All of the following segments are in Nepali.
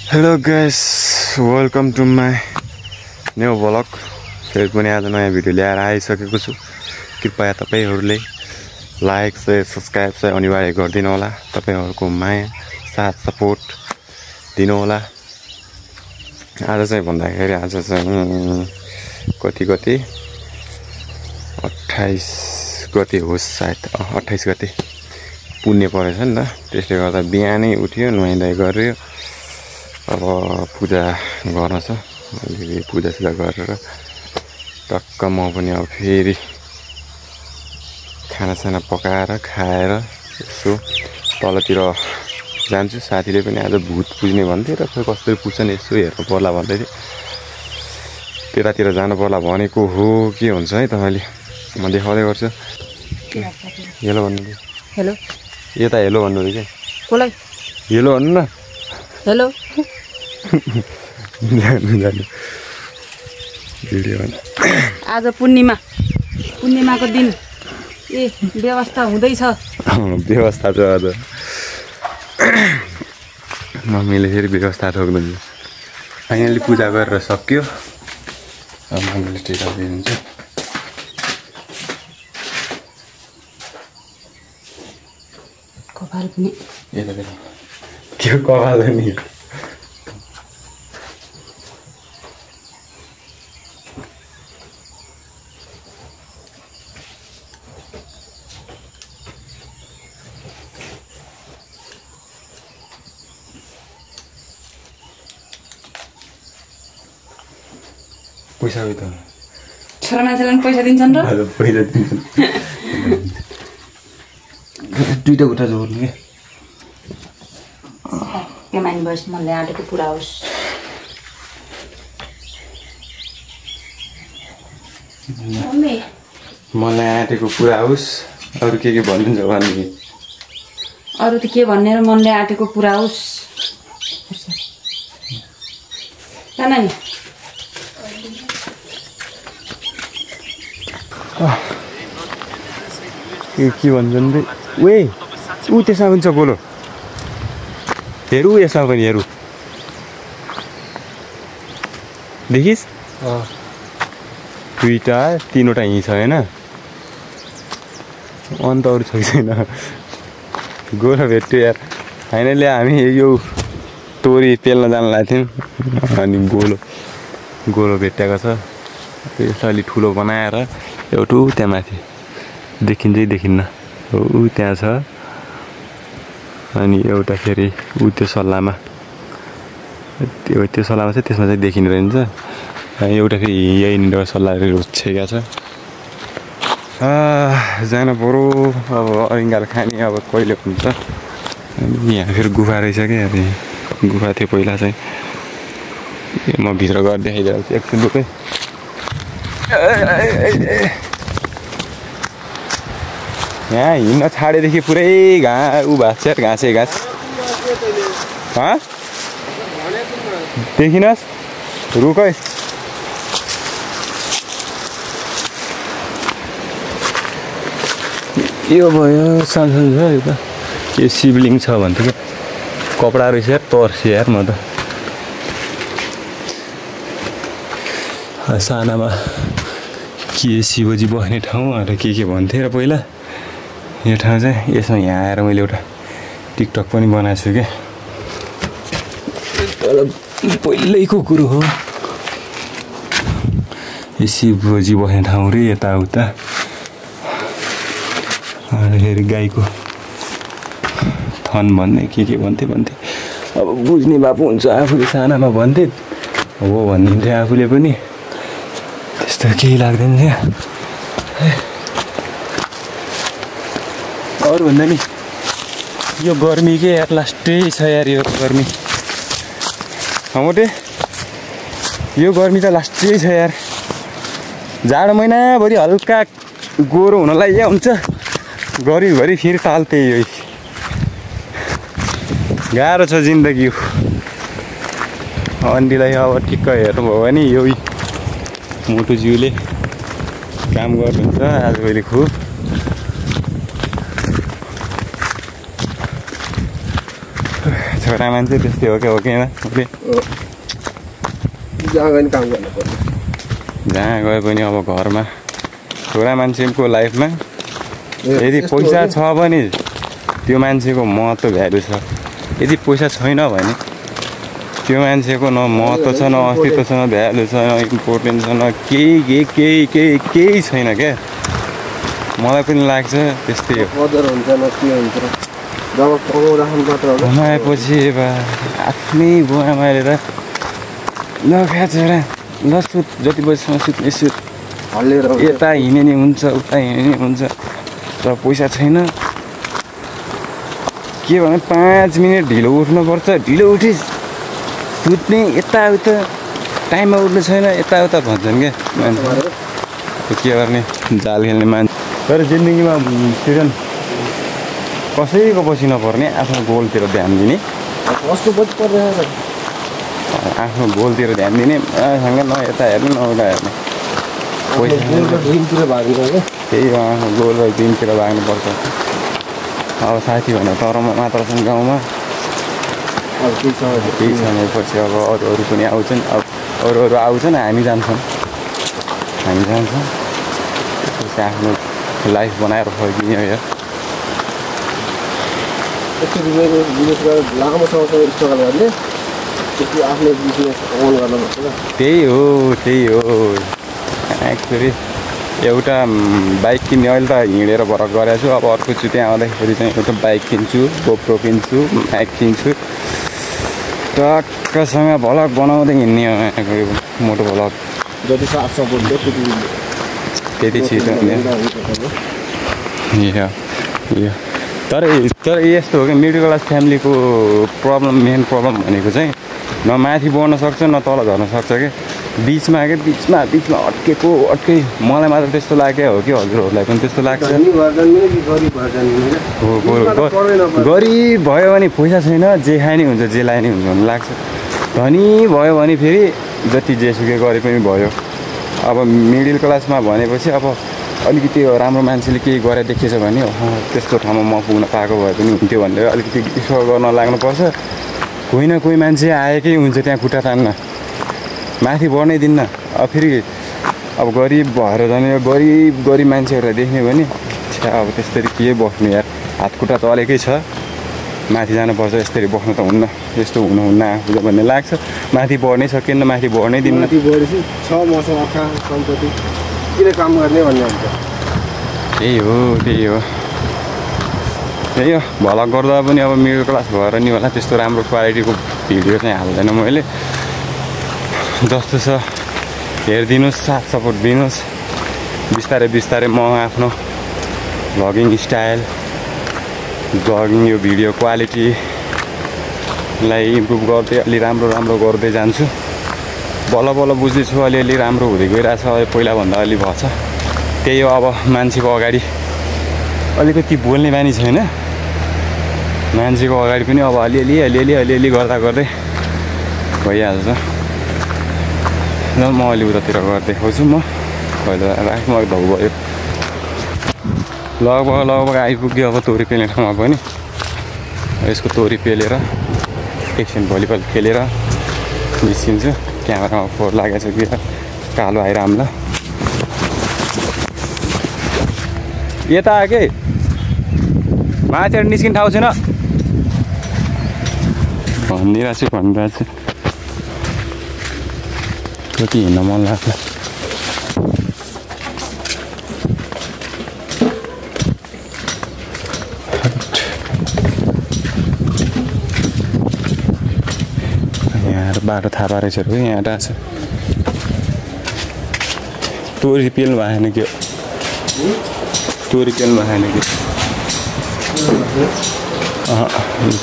Hello guys, welcome to my new blog. फेरि पनि आज नयाँ भिडियो ल्याएर आइसकेको छु। कृपया तपाईहरूले लाइक शेयर सब्सक्राइब चाहिँ अनिवार्य गरिदिनु होला। तपाईहरूको माया साथ सपोर्ट दिनु होला। आज चाहिँ भन्दाखेरि आज चाहिँ कति 28 गते होस् सायद, 28 गते पुण्य परेछ नि त। त्यसले गर्दा बिहानै उठ्यो, नुहाइधुवाइ गर्यो। अब पूजा गर्न छ, अलिकति पूजासुजा गरेर टक्क म पनि अब फेरि खानासाना पकाएर खाएर यसो तलतिर जान्छु। साथीले पनि आज भूत पुज्ने भन्थे र खै कसरी पुज्छन् यसो हेर्नु पर्ला भन्दै थियो। त्यतातिर जानु पर्ला भनेको हो के हुन्छ है, तपाईँले म देखाउँदै गर्छु। हेलो भन्नु, हेलो यता हेलो भन्नु क्या, कसलाई हेलो भन्नु न। हेलो जानु भिडियो आज पूर्णिमाको दिन व्यवस्था हुँदैछ। व्यवस्था छ आज। मम्मीले फेरि व्यवस्था ठोक्नुहुन्छ। फाइनली पूजा गरेर सक्यो। अब मम्मीले टिका दिनुहुन्छ। कपाल पनि यता के कपाल नि पैसा उयो त छोरा मान्छेलाई पनि पैसा दिन्छन् र? पैसा दिन्छन्। दुईटा खुट्टा जोड्नु क्या। त्यो माइन बस मनले आँटेको पुरा होस्। मलाई आँटेको पुरा होस्। अरू के भनिदिन्छ भने अरू त के भन्ने र मनले आँटेको पुरा होस्। नानी के भन्छन् रे? ऊ त्यसमा पनि छ गोलो। हेरौँ यसमा पनि हेरौँ। देखिस् दुईवटा तीनवटा यहीँ छ होइन। अन्त अरू छ कि छैन? गोलो भेट्यो यार। फाइनली हामी यो तोरी पेल्न जान लागेको थियौँ अनि गोलो भेट्टाएको छ। यसलाई अलि ठुलो बनाएर एउटा त्यहाँ माथि देखिन्छै देखिन्न, ऊ त्यहाँ छ। अनि एउटा फेरि ऊ त्यो सल्लाहमा त्यो सल्लाहमा चाहिँ त्यसमा चाहिँ देखिने रहन्छ। एउटा फेरि यहीँनिर सल्लाहहरू छेका छ। जानु पऱ्यो अब अरिङ्गाल खाने। अब कहिले हुन्छ? अनि यहाँ फेरि गुफा रहेछ क्या। अब गुफा थियो पहिला चाहिँ। म भित्र गएर देखाइदिएको छु एकछिन रुपे। यहाँ हिँड्न छाडेदेखि पुरै ऊ भएको छ, घाँसे घाँस। देखिनुहोस् रुख है। यो भयो सानो छ यो त। के शिवलिङ छ भन्थ्यो क्या। कपडा रहेछ यार, तर्सियो यार म त। सानामा के शिवजी बस्ने ठाउँ अरे के भन्थे र पहिला। यो ठाउँ चाहिँ यसमा यहाँ आएर मैले एउटा टिकटक पनि बनाएको छु क्या। तर पहिल्यैको कुरो हो यो शिवजी बस्ने ठाउँ रे। यताउता अन्तखेरि गाईको थन भन्ने के भन्थे। अब बुझ्ने बाबु हुन्छ। आफूले सानामा भन्थे हो भनिदिन्थ्यो आफूले पनि। त्यस्तो केही लाग्दैन क्या। अरू भन्दा नि यो गर्मी के यार लास्टै छ यार। यो गर्मी मोटे यो गर्मी त लास्टै छ यार। जाडो महिनाभरि हल्का गोरो हुनलाई या हुन्छ, गरिभरि फेरि ताल त्यही हो। गाह्रो छ जिन्दगी। अन्डीलाई अब ठिक्क हेर्नुभयो भने यो मोटुज्यूले काम गर्नुहुन्छ आजभोलि खुब। छोरा मान्छे त्यस्तै हो क्या हो कि जहाँ गए नि काम गर्नु पर्छ जहाँ गए पनि अब घरमा छोरा मान्छेको लाइफमा यदि पैसा छ भने त्यो मान्छेको महत्त्व भ्यालु छ यदि पैसा छैन भने त्यो मान्छेको न महत्त्व छ न अस्तित्व छ न भ्यालु छ न इम्पोर्टेन्स छ न केही छैन क्या मलाई पनि लाग्छ त्यस्तै हो कदर हुन्छ न के हुन्छ जब कमाउँदाखेरि मात्र हो कमाएपछि आफ्नै बुवाआमाले त ल खा छोरा ल सुत जति बजीसम्म सुत्ने सुत हल्लिएर यता हिँड्ने नि हुन्छ उता हिँड्ने नि हुन्छ तर पैसा छैन के भने 5 मिनट ढिलो उठ्नुपर्छ ढिलो उठिस् सुत्ने यताउता टाइममा उठ्नु छैन यताउता भन्छन् क्या मान्छे के गर्ने जाल खेल्ने मान्छे तर जिन्दगीमा सिजन कसैको पछि नपर्ने आफ्नो गोलतिर ध्यान दिने कस्तो पछि परिरहेको आफ्नो गोलतिर ध्यान दिने सँग न यता हेर्ने न उता हेर्ने ड्रिमतिर भागिरहेको त्यही हो आफ्नो गोल र ड्रिमतिर भाग्नुपर्छ अब साथी भनेर तर मात्र छन् गाउँमा अब केही समयपछि अब अरू पनि आउँछन् अब अरू आउँछन् हामी जान्छौँ त्यसपछि आफ्नो लाइफ बनाएर फर्किने हो यार एकचोटि मेरो बिजनेस गरेर लामो समयसम्म स्ट्रगल गर्ने त्यसपछि आफ्नो बिजनेस ओन गर्न सक्छ त्यही हो एक्चुअली एउटा बाइक किन्ने अहिले त हिँडेर भरक गरेको छु अब अर्कोचोटि आउँदाखेरि चाहिँ एउटा बाइक किन्छु गोप्रो किन्छु माइक किन्छु टक्कसँग भ्लग बनाउँदै हिँड्ने हो मोटो भ्लग जति साथ सपोर्ट त्यति छिटो तर यस्तो हो कि मिडल क्लास फ्यामिलीको मेन प्रब्लम भनेको चाहिँ न माथि बढ्न सक्छ न तल झर्न सक्छ क्या बिचमा अड्केको मलाई मात्र त्यस्तो लाग्यो हो कि हजुरहरूलाई पनि त्यस्तो लाग्छ गरिब भयो भने पैसा छैन जे खाए नि हुन्छ जे लाए नि हुन्छ भन्ने लाग्छ धनी भयो भने फेरि जति जेसुकै गरे पनि भयो अब मिडल क्लासमा भनेपछि अब अलिकति राम्रो मान्छेले केही गरेर देखेछ भने त्यस्तो ठाउँमा म पुग्न पाएको भए पनि हुन्थ्यो भनेर अलिकति इस्वर गर्न लाग्नुपर्छ कोही न कोही मान्छे आएकै हुन्छ त्यहाँ खुट्टा तान्न माथि बढ्नै दिन्न अब फेरि अब गरिब भएर जाने गरिब मान्छेहरूलाई देख्ने भने अब त्यस्तरी के बस्नु यार हात खुट्टा चलेकै छ माथि जानुपर्छ यसरी बस्नु त हुन्न यस्तो हुनुहुन्न आफू भन्ने लाग्छ माथि बढ्नै सकिन्न माथि बढ्नै दिन्न माथि बढेपछि 6 मसँग आँखा सम्पत्ति किन काम गर्ने भन्ने हुन्छ त्यही हो भलक गर्दा पनि अब मिडल क्लास भएर नि होला त्यस्तो राम्रो क्वालिटीको भिडियो चाहिँ हाल्दैन मैले जस्तो छ हेरिदिनुहोस् साथ सपोर्ट दिनुहोस् बिस्तारै म आफ्नो भ्लगिङ स्टाइल भ्लगिङ यो भिडियो क्वालिटीलाई इम्प्रुभ गर्दै अलि राम्रो गर्दै जान्छु बल्ल बुझ्दैछु अलिअलि राम्रो हुँदै गइरहेछ पहिलाभन्दा अलि भएछ त्यही हो अब मान्छेको अगाडि अलिकति बोल्ने बानी छैन मान्छेको अगाडि पनि अब अलिअलि गर्दै भइहाल्छ म अलि उतातिर गर्दै देखाउँछु म पहिला राख्नु धौ भयो लगभग आइपुग्यो अब तोरी पेल्ने ठाउँमा पनि यसको तोरी पेलेर एकछिन भलिबल खेलेर निस्किन्छु क्यामेरामा फोहोर लागेको छ कि कालो आइराम्ला यता आके माथिबाट निस्किने ठाउँ छैन भनिदिरहेको छु कति हिँड्न मन लाग्छ यहाँ बाटो थाहा पारेछ यहाँ डाँछ तोरी पेल्नु भएन कि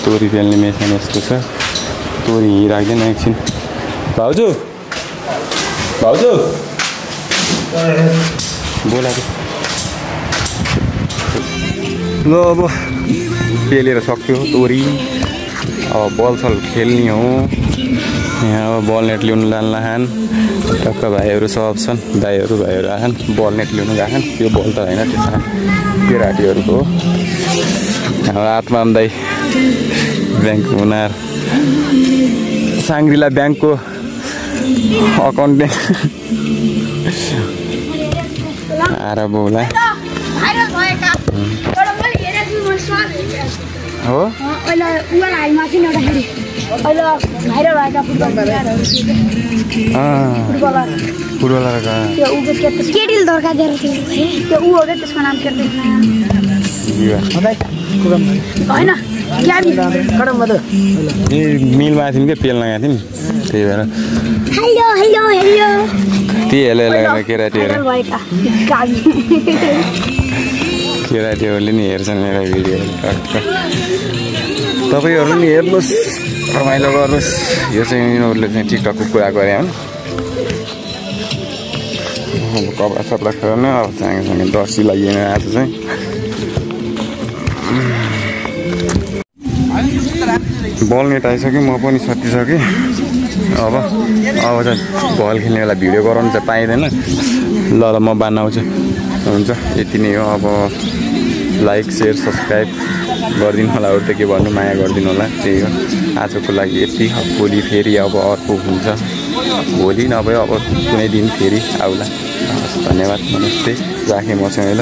तोरी पेल्ने मेसिन यस्तो छ तोरी हिँडिराख्दैन एकछिन भाउजू बोलाएको ल अब पेलेर सक्यो तोरी अब बलसल खेल्ने हो यहाँ अब बल नेट ल्याउनु लान टक्क भाइहरू सब छन् भाइहरू आछन् बल नेट ल्याउनु गएछन् त्यो बल त होइन त्यसमा केराटीहरूको हो अब आत्मा दाई ब्याङ्क हुनार साङ्ग्रिला ब्याङ्कको अकाउन्टेन्ट आएर बोला हो फुटबलरका ए मिलमा आएको थियौँ क्या पेल लगाएको थियौँ त्यही भएर त्यही हेरेर केटाहरूले नि हेर्छन् मेरो भिडियोहरू तपाईँहरू नि हेर्नुहोस् रमाइलो गर्नुहोस् यो चाहिँ यिनीहरूले चाहिँ टिकटकको कुरा गरे हो अब कपडा सपडा खेल्नु अब सँगसँगै दर्सी लागिएन आज चाहिँ बल नेट आइसक्यो म पनि सकिसकेँ अब चाहिँ बल खेल्ने बेला भिडियो गराउनु चाहिँ पाइँदैन ल म बान्न आउँछु हुन्छ यति नै हो अब लाइक सेयर सब्सक्राइब गरिदिनु होला अरू त के भन्नु माया गरिदिनु होला त्यही हो आजको लागि यति भोलि फेरि अब अर्को हुन्छ भोलि नभए अब कुनै दिन फेरि आउला हस् धन्यवाद नमस्ते राखेँ मसँग ल